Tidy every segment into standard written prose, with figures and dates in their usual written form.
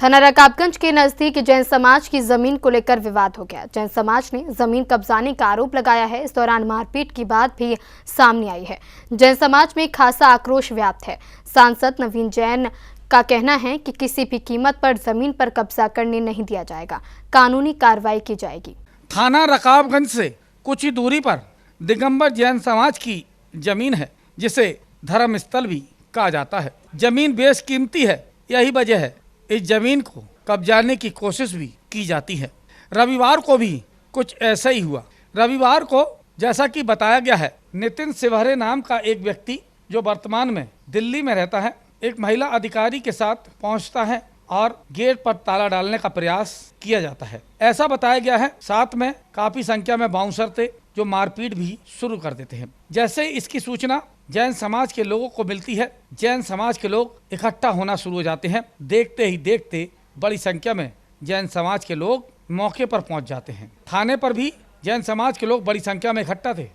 थाना रकाबगंज के नजदीक जैन समाज की जमीन को लेकर विवाद हो गया। जैन समाज ने जमीन कब्जाने का आरोप लगाया है। इस दौरान मारपीट की बात भी सामने आई है। जैन समाज में खासा आक्रोश व्याप्त है। सांसद नवीन जैन का कहना है कि किसी भी कीमत पर जमीन पर कब्जा करने नहीं दिया जाएगा, कानूनी कार्रवाई की जाएगी। थाना रकाबगंज से कुछ ही दूरी पर दिगंबर जैन समाज की जमीन है, जिसे धर्म स्थल भी कहा जाता है। जमीन बेशकीमती है, यही वजह है इस जमीन को कब्जाने की कोशिश भी की जाती है। रविवार को भी कुछ ऐसा ही हुआ। रविवार को जैसा कि बताया गया है, नितिन सिवहरे नाम का एक व्यक्ति जो वर्तमान में दिल्ली में रहता है, एक महिला अधिकारी के साथ पहुंचता है और गेट पर ताला डालने का प्रयास किया जाता है। ऐसा बताया गया है। साथ में काफी संख्या में बाउंसर थे जो मारपीट भी शुरू कर देते हैं। जैसे इसकी सूचना जैन समाज के लोगों को मिलती है, जैन समाज के लोग इकट्ठा होना शुरू हो जाते हैं। देखते ही देखते बड़ी संख्या में जैन समाज के लोग मौके पर पहुंच जाते हैं। थाने पर भी जैन समाज के लोग बड़ी संख्या में इकट्ठा थे।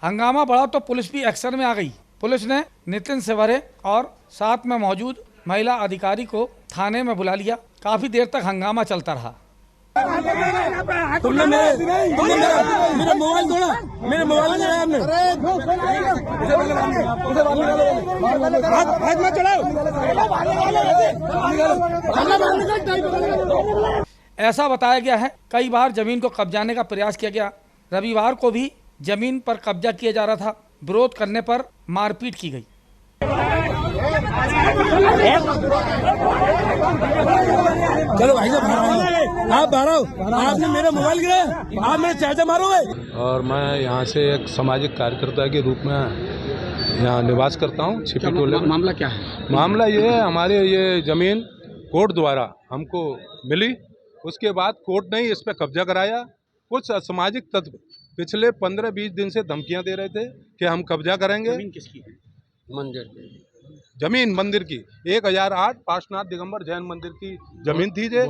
हंगामा बढ़ा तो पुलिस भी एक्शन में आ गई। पुलिस ने नितिन सिवहरे और साथ में मौजूद महिला अधिकारी को थाने में बुला लिया। काफी देर तक हंगामा चलता रहा। तुमने मेरा मोबाइल तोड़ा, मेरे मोबाइल में आपने हाथ मत चलाओ। ऐसा बताया गया है। कई बार जमीन को कब्जाने का प्रयास किया गया। रविवार को भी जमीन पर कब्जा किया जा रहा था। विरोध करने पर मारपीट की गई। चलो भाई साहब, आप बाहर आओ। आपने मेरा मोबाइल गिराया, आप मेरे चाचा मारोगे। और मैं यहाँ से एक सामाजिक कार्यकर्ता के रूप में यहाँ निवास करता हूँ, छिपी टोले में। मामला क्या है? मामला ये है, हमारे ये जमीन कोर्ट द्वारा हमको मिली। उसके बाद कोर्ट ने इस पर कब्जा कराया। कुछ असामाजिक तत्व पिछले 15-20 दिन से धमकियां दे रहे थे कि हम कब्जा करेंगे। जमीन किसकी है? मंदिर की जमीन मंदिर की 1008 पार्श्वनाथ दिगंबर जैन मंदिर की जमीन थी जे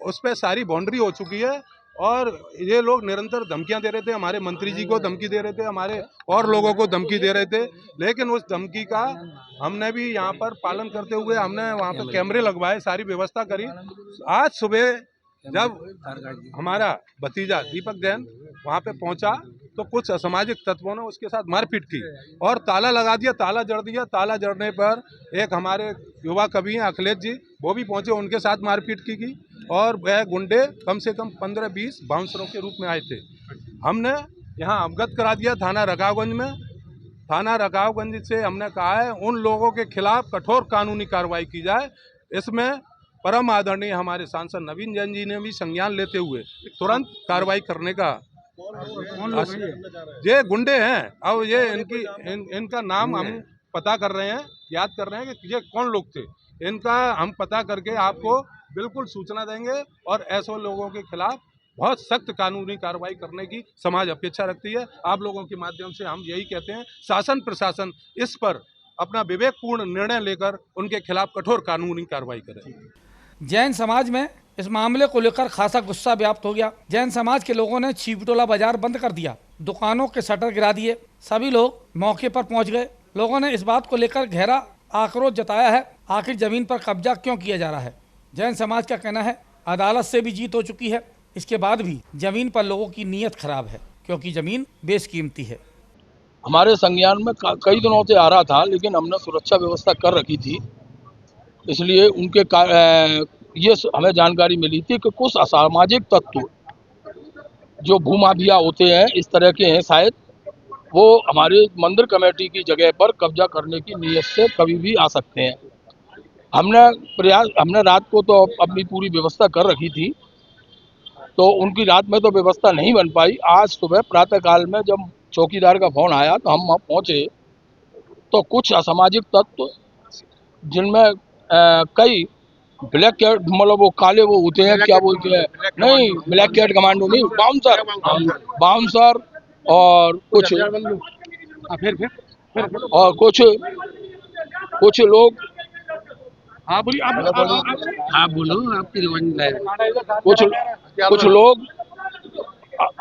उस पे सारी बाउंड्री हो चुकी है। और ये लोग निरंतर धमकियां दे रहे थे। हमारे मंत्री जी को धमकी दे रहे थे, हमारे और लोगों को धमकी दे रहे थे। लेकिन उस धमकी का हमने भी यहाँ पर पालन करते हुए हमने वहाँ पे कैमरे लगवाए, सारी व्यवस्था करी। आज सुबह जब हमारा भतीजा दीपक जैन वहाँ पे पहुँचा तो कुछ असामाजिक तत्वों ने उसके साथ मारपीट की और ताला लगा दिया, ताला जड़ दिया। ताला जड़ने पर एक हमारे युवा कवि हैं अखिलेश जी, वो भी पहुंचे, उनके साथ मारपीट की और वह गुंडे कम से कम 15-20 बाउंसरों के रूप में आए थे। हमने यहाँ अवगत करा दिया थाना रकाबगंज में। थाना रकाबगंज से हमने कहा है उन लोगों के खिलाफ कठोर कानूनी कार्रवाई की जाए। इसमें परम आदरणीय हमारे सांसद नवीन जैन जी ने भी संज्ञान लेते हुए तुरंत कार्रवाई करने का। ये गुंडे हैं। अब ये इनका नाम हम पता कर रहे हैं, याद कर रहे हैं कि ये कौन लोग थे। इनका हम पता करके आपको बिल्कुल सूचना देंगे और ऐसे लोगों के खिलाफ बहुत सख्त कानूनी कार्रवाई करने की समाज अपेक्षा रखती है। आप लोगों के माध्यम से हम यही कहते हैं, शासन प्रशासन इस पर अपना विवेकपूर्ण निर्णय लेकर उनके खिलाफ कठोर कानूनी कार्रवाई करे। जैन समाज में इस मामले को लेकर खासा गुस्सा व्याप्त हो गया। जैन समाज के लोगों ने छिपटोला बाजार बंद कर दिया, दुकानों के शटर गिरा दिए। सभी लोग मौके पर पहुंच गए। लोगों ने इस बात को लेकर गहरा आक्रोश जताया है। आखिर जमीन पर कब्जा क्यों किया जा रहा है? जैन समाज का कहना है अदालत से भी जीत हो चुकी है, इसके बाद भी जमीन पर लोगों की नीयत खराब है, क्योंकि जमीन बेशकीमती है। हमारे संज्ञान में कई दिनों से आ रहा था, लेकिन हमने सुरक्षा व्यवस्था कर रखी थी। इसलिए उनके ये हमें जानकारी मिली थी कि कुछ असामाजिक तत्व जो भूमाफिया होते हैं, इस तरह के हैं शायद, वो हमारे मंदिर कमेटी की जगह पर कब्जा करने की नीयत से कभी भी आ सकते हैं। हमने रात को तो अपनी पूरी व्यवस्था कर रखी थी, तो उनकी रात में तो व्यवस्था नहीं बन पाई। आज सुबह प्रातःकाल में जब चौकीदार का फोन आया तो हम वहाँ पहुँचे तो कुछ असामाजिक तत्व जिनमें कई ब्लैक कैट, मतलब वो काले वो होते हैं, क्या बोलते हैं, नहीं ब्लैक कैट कमांडो नहीं, बाउंसर और कुछ और कुछ लोग। हाँ बोलो आपकी कुछ लोग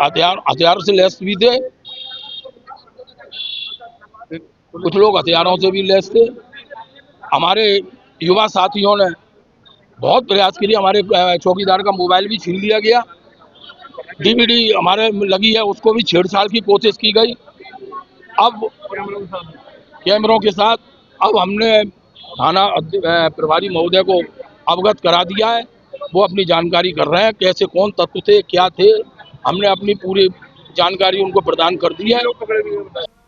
हथियार से लैस भी थे कुछ लोग हथियारों से भी लैस थे। हमारे युवा साथियों ने बहुत प्रयास किए, हमारे चौकीदार का मोबाइल भी छीन लिया गया, डीवीडी हमारे लगी है उसको भी छेड़छाड़ की कोशिश की गई। अब कैमरों के साथ अब हमने थाना प्रभारी महोदय को अवगत करा दिया है, वो अपनी जानकारी कर रहे हैं कैसे कौन तत्व थे क्या थे, हमने अपनी पूरी जानकारी उनको प्रदान कर दी है।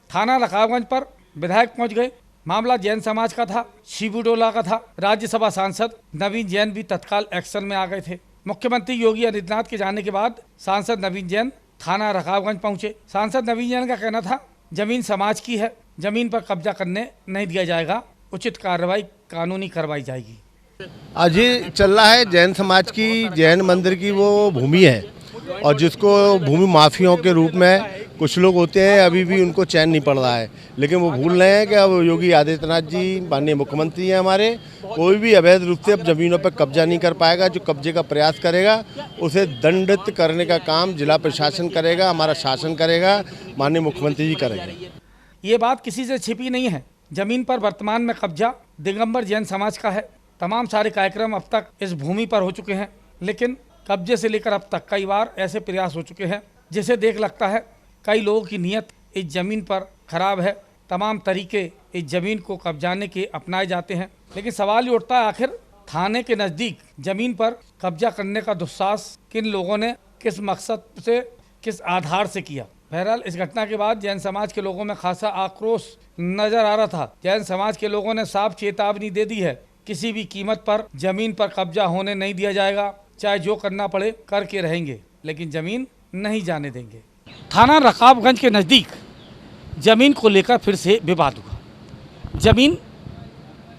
थाना रकाबगंज पर विधायक पहुंच गए। मामला जैन समाज का था, शिबू डोला का था। राज्यसभा सांसद नवीन जैन भी तत्काल एक्शन में आ गए थे। मुख्यमंत्री योगी आदित्यनाथ के जाने के बाद सांसद नवीन जैन थाना रकाबगंज पहुंचे। सांसद नवीन जैन का कहना था जमीन समाज की है, जमीन पर कब्जा करने नहीं दिया जाएगा, उचित कार्रवाई कानूनी करवाई जाएगी। आज ये चल रहा है जैन समाज की, जैन मंदिर की वो भूमि है और जिसको भूमि माफियाओं के रूप में कुछ लोग होते हैं, अभी भी उनको चैन नहीं पड़ रहा है। लेकिन वो भूल रहे हैं कि अब योगी आदित्यनाथ जी माननीय मुख्यमंत्री हैं हमारे, कोई भी अवैध रूप से अब जमीनों पर कब्जा नहीं कर पाएगा। जो कब्जे का प्रयास करेगा उसे दंडित करने का काम जिला प्रशासन करेगा, हमारा शासन करेगा, माननीय मुख्यमंत्री जी करेंगे। ये बात किसी से छिपी नहीं है। जमीन पर वर्तमान में कब्जा दिगंबर जैन समाज का है। तमाम सारे कार्यक्रम अब तक इस भूमि पर हो चुके हैं, लेकिन कब्जे से लेकर अब तक कई बार ऐसे प्रयास हो चुके हैं जिसे देख लगता है कई लोगों की नीयत इस जमीन पर खराब है। तमाम तरीके इस जमीन को कब्जाने के अपनाए जाते हैं, लेकिन सवाल ये उठता है आखिर थाने के नज़दीक जमीन पर कब्जा करने का दुस्साहस किन लोगों ने, किस मकसद से, किस आधार से किया। बहरहाल इस घटना के बाद जैन समाज के लोगों में खासा आक्रोश नजर आ रहा था। जैन समाज के लोगों ने साफ चेतावनी दे दी है, किसी भी कीमत पर जमीन पर कब्जा होने नहीं दिया जाएगा, चाहे जो करना पड़े करके रहेंगे, लेकिन जमीन नहीं जाने देंगे। थाना रकाबगंज के नज़दीक जमीन को लेकर फिर से विवाद हुआ। जमीन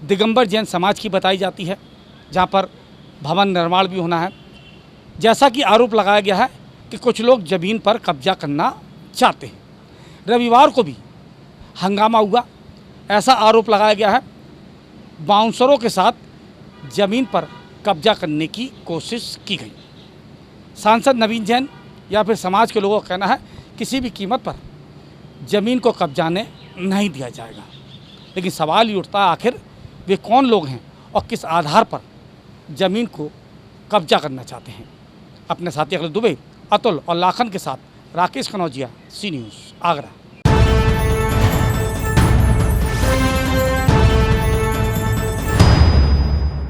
दिगंबर जैन समाज की बताई जाती है, जहां पर भवन निर्माण भी होना है। जैसा कि आरोप लगाया गया है कि कुछ लोग जमीन पर कब्जा करना चाहते हैं। रविवार को भी हंगामा हुआ, ऐसा आरोप लगाया गया है बाउंसरों के साथ जमीन पर कब्जा करने की कोशिश की गई। सांसद नवीन जैन या फिर समाज के लोगों का कहना है किसी भी कीमत पर ज़मीन को कब्जाने नहीं दिया जाएगा। लेकिन सवाल ये उठता है आखिर वे कौन लोग हैं और किस आधार पर ज़मीन को कब्जा करना चाहते हैं। अपने साथी अखिल दुबे, अतुल और लाखन के साथ राकेश कनौजिया, सी न्यूज़, आगरा।